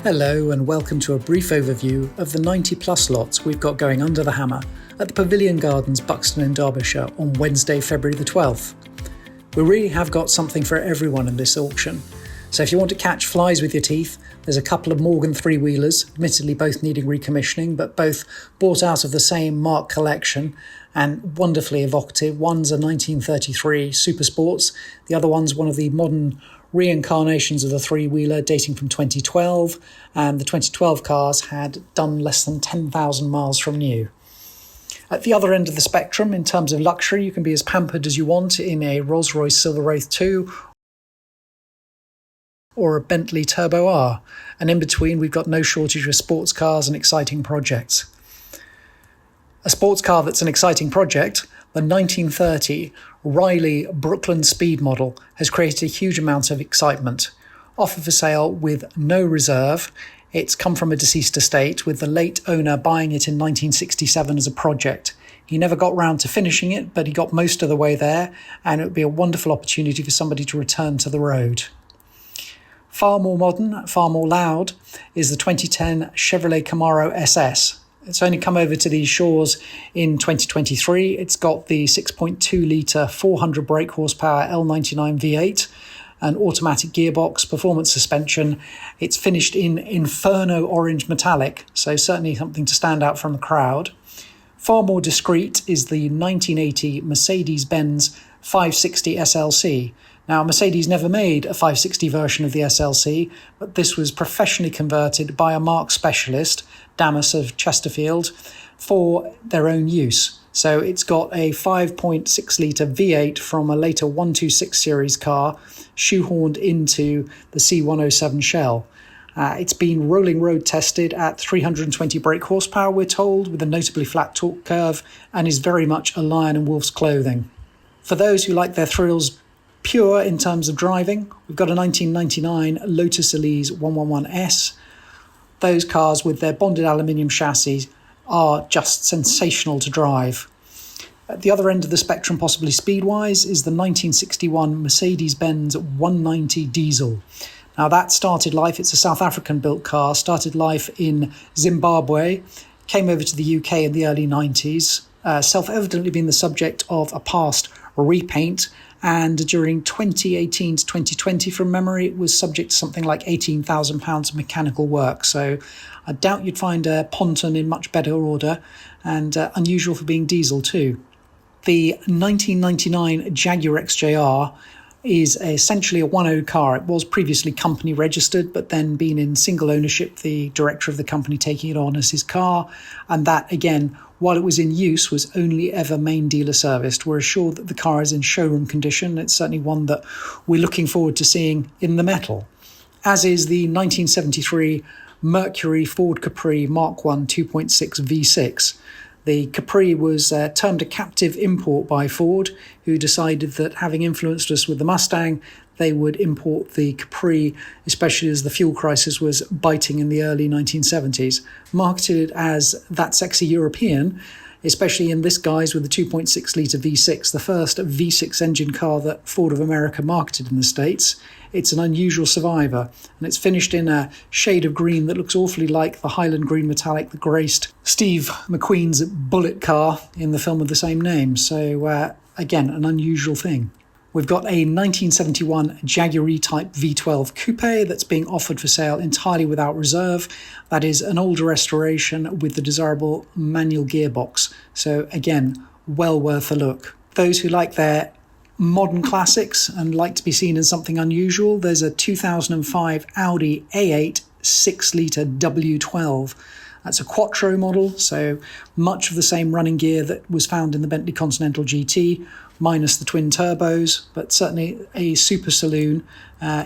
Hello and welcome to a brief overview of the 90 plus lots we've got going under the hammer at the Pavilion Gardens, Buxton in Derbyshire on Wednesday, February the 12th. We really have got something for everyone in this auction. So if you want to catch flies with your teeth, there's a couple of Morgan three-wheelers, admittedly both needing recommissioning, but both bought out of the same Mark collection and wonderfully evocative. One's a 1933 Super Sports, the other one's one of the modern reincarnations of the three-wheeler dating from 2012, and the 2012 cars had done less than 10,000 miles from new. At the other end of the spectrum, in terms of luxury, you can be as pampered as you want in a Rolls-Royce Silver Wraith 2 or a Bentley Turbo R, and in between we've got no shortage of sports cars and exciting projects. A sports car that's an exciting project, the 1930 Riley Brooklyn Speed model, has created a huge amount of excitement. Offered for sale with no reserve. It's come from a deceased estate, with the late owner buying it in 1967 as a project. He never got round to finishing it, but he got most of the way there, and it would be a wonderful opportunity for somebody to return to the road. Far more modern, far more loud, is the 2010 Chevrolet Camaro SS. It's only come over to these shores in 2023. It's got the 6.2 litre 400 brake horsepower L99 V8, an automatic gearbox, performance suspension. It's finished in Inferno orange metallic, so certainly something to stand out from the crowd. Far more discreet is the 1980 Mercedes-Benz 560 SLC. Now, Mercedes never made a 560 version of the SLC, but this was professionally converted by a Mark specialist, Damas of Chesterfield, for their own use. So it's got a 5.6 litre V8 from a later 126 series car, shoehorned into the C107 shell. It's been rolling road tested at 320 brake horsepower, we're told, with a notably flat torque curve, and is very much a lion in wolf's clothing. For those who like their thrills pure in terms of driving, we've got a 1999 Lotus Elise 111S. Those cars with their bonded aluminium chassis are just sensational to drive. At the other end of the spectrum, possibly speed-wise, is the 1961 Mercedes-Benz 190 diesel. Now that started life, it's a South African-built car, started life in Zimbabwe, came over to the UK in the early 90s, self-evidently been the subject of a past repaint, and during 2018 to 2020, from memory, it was subject to something like £18,000 of mechanical work. So I doubt you'd find a ponton in much better order, and unusual for being diesel too. The 1999 Jaguar XJR is essentially a one-owner car. It was previously company registered, but then been in single ownership, the director of the company taking it on as his car. And that, again, while it was in use, was only ever main dealer serviced. We're assured that the car is in showroom condition. It's certainly one that we're looking forward to seeing in the metal. As is the 1973 Mercury Ford Capri Mark 1 2.6 V6. The Capri was termed a captive import by Ford, who decided that, having influenced us with the Mustang, they would import the Capri, especially as the fuel crisis was biting in the early 1970s. Marketed as that sexy European, especially in this guise with the 2.6 litre V6, the first V6 engine car that Ford of America marketed in the States. It's an unusual survivor, and it's finished in a shade of green that looks awfully like the Highland green metallic that graced Steve McQueen's Bullet car in the film of the same name. So, again, an unusual thing. We've got a 1971 Jaguar E-Type V12 Coupe that's being offered for sale entirely without reserve. That is an older restoration with the desirable manual gearbox. So again, well worth a look. Those who like their modern classics and like to be seen in something unusual, there's a 2005 Audi A8 6-litre W12. That's a Quattro model, so much of the same running gear that was found in the Bentley Continental GT, minus the twin turbos, but certainly a super saloon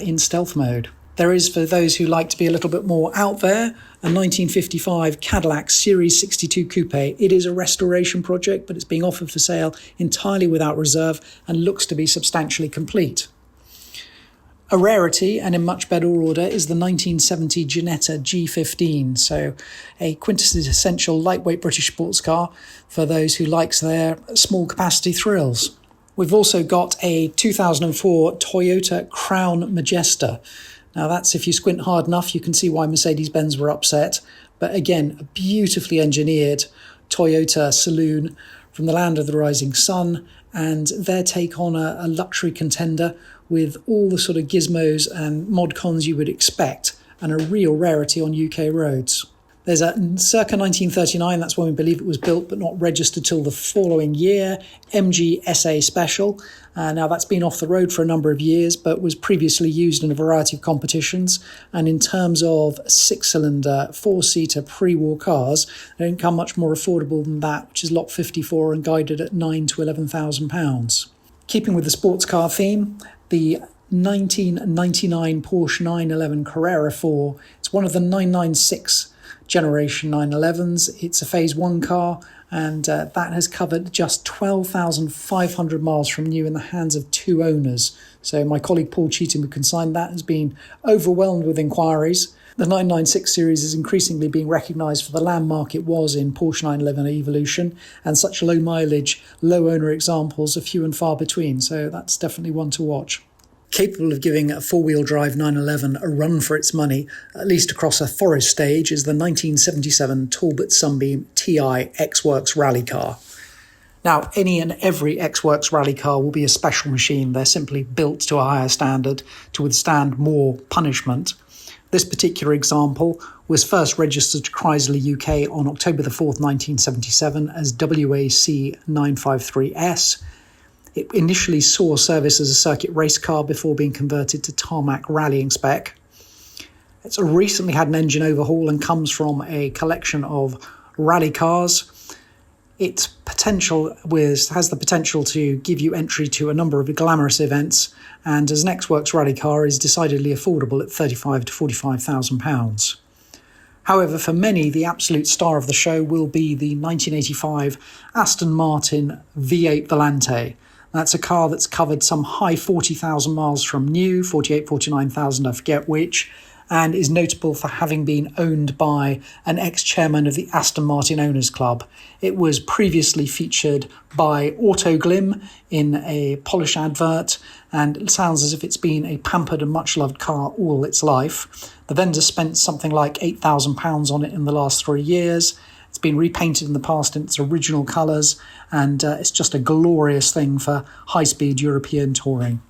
in stealth mode. There is, for those who like to be a little bit more out there, a 1955 Cadillac Series 62 Coupe. It is a restoration project, but it's being offered for sale entirely without reserve and looks to be substantially complete. A rarity, and in much better order, is the 1970 Ginetta G15, so a quintessential lightweight British sports car for those who likes their small capacity thrills. We've also got a 2004 Toyota Crown Majesta. Now that's, if you squint hard enough, you can see why Mercedes-Benz were upset. But again, a beautifully engineered Toyota saloon from the land of the rising sun, and their take on a luxury contender with all the sort of gizmos and mod cons you would expect, and a real rarity on UK roads. There's a circa 1939, that's when we believe it was built but not registered till the following year, MG SA Special. Now that's been off the road for a number of years but was previously used in a variety of competitions. And in terms of 6-cylinder, 4-seater pre-war cars, they don't come much more affordable than that, which is lot 54 and guided at £9,000 to £11,000. Keeping with the sports car theme, the 1999 Porsche 911 Carrera 4, it's one of the 996 generation 911s. It's a phase 1 car, and that has covered just 12,500 miles from new in the hands of 2 owners. So my colleague Paul Cheetham, who consigned that, has been overwhelmed with inquiries. The 996 series is increasingly being recognised for the landmark it was in Porsche 911 Evolution, and such low mileage, low owner examples are few and far between, so that's definitely one to watch. Capable of giving a four-wheel drive 911 a run for its money, at least across a forest stage, is the 1977 Talbot Sunbeam TI X-Works rally car. Now, any and every X-Works rally car will be a special machine. They're simply built to a higher standard to withstand more punishment. This particular example was first registered to Chrysler UK on October the 4th, 1977 as WAC 953S. It initially saw service as a circuit race car before being converted to tarmac rallying spec. It's recently had an engine overhaul and comes from a collection of rally cars. Its potential has the potential to give you entry to a number of glamorous events, and as an X-Works rally car is decidedly affordable at £35,000 to £45,000. However, for many, the absolute star of the show will be the 1985 Aston Martin V8 Volante. That's a car that's covered some high 40,000 miles from new, 48, 49,000, I forget which, and is notable for having been owned by an ex-chairman of the Aston Martin Owners Club. It was previously featured by Autoglim in a Polish advert, and it sounds as if it's been a pampered and much-loved car all its life. The vendor spent something like £8,000 on it in the last 3 years. It's been repainted in the past in its original colours, and it's just a glorious thing for high-speed European touring.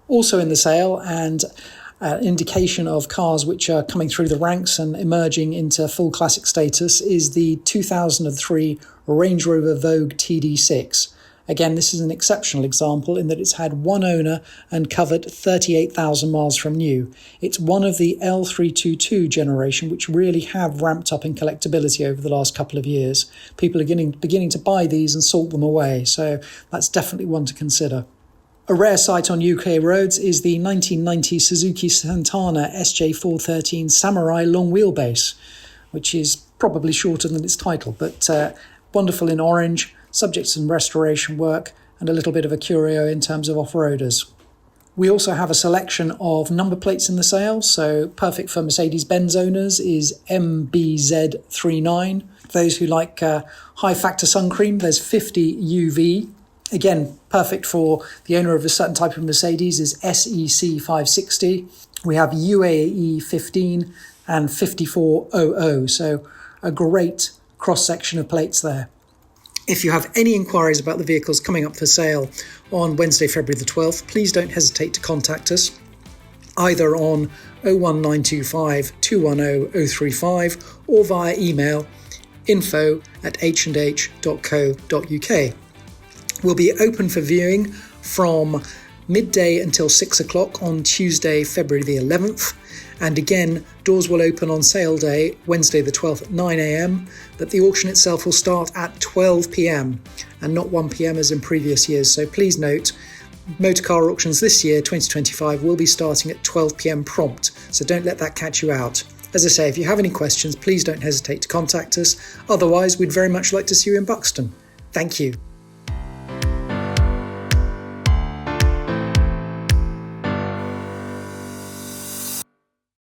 Also in the sale, and indication of cars which are coming through the ranks and emerging into full classic status, is the 2003 Range Rover Vogue TD6. Again, this is an exceptional example in that it's had one owner and covered 38,000 miles from new. It's one of the L322 generation which really have ramped up in collectability over the last couple of years. People are beginning to buy these and salt them away, so that's definitely one to consider. A rare sight on UK roads is the 1990 Suzuki Santana SJ413 Samurai long wheelbase, which is probably shorter than its title, but wonderful in orange, subject to some restoration work, and a little bit of a curio in terms of off-roaders. We also have a selection of number plates in the sale, so perfect for Mercedes-Benz owners is MBZ39. For those who like high-factor sun cream, there's 50 UV. Again, perfect for the owner of a certain type of Mercedes is SEC560. We have UAE 15 and 5400, so a great cross-section of plates there. If you have any inquiries about the vehicles coming up for sale on Wednesday, February the 12th, please don't hesitate to contact us, either on 01925 210 035 or via email info@h&h.co.uk. We'll be open for viewing from midday until 6 o'clock on Tuesday, February the 11th. And again, doors will open on sale day, Wednesday the 12th at 9 a.m, but the auction itself will start at 12 p.m. and not 1 p.m. as in previous years. So please note, Motorcar auctions this year, 2025, will be starting at 12 p.m. prompt, so don't let that catch you out. As I say, if you have any questions, please don't hesitate to contact us. Otherwise, we'd very much like to see you in Buxton. Thank you.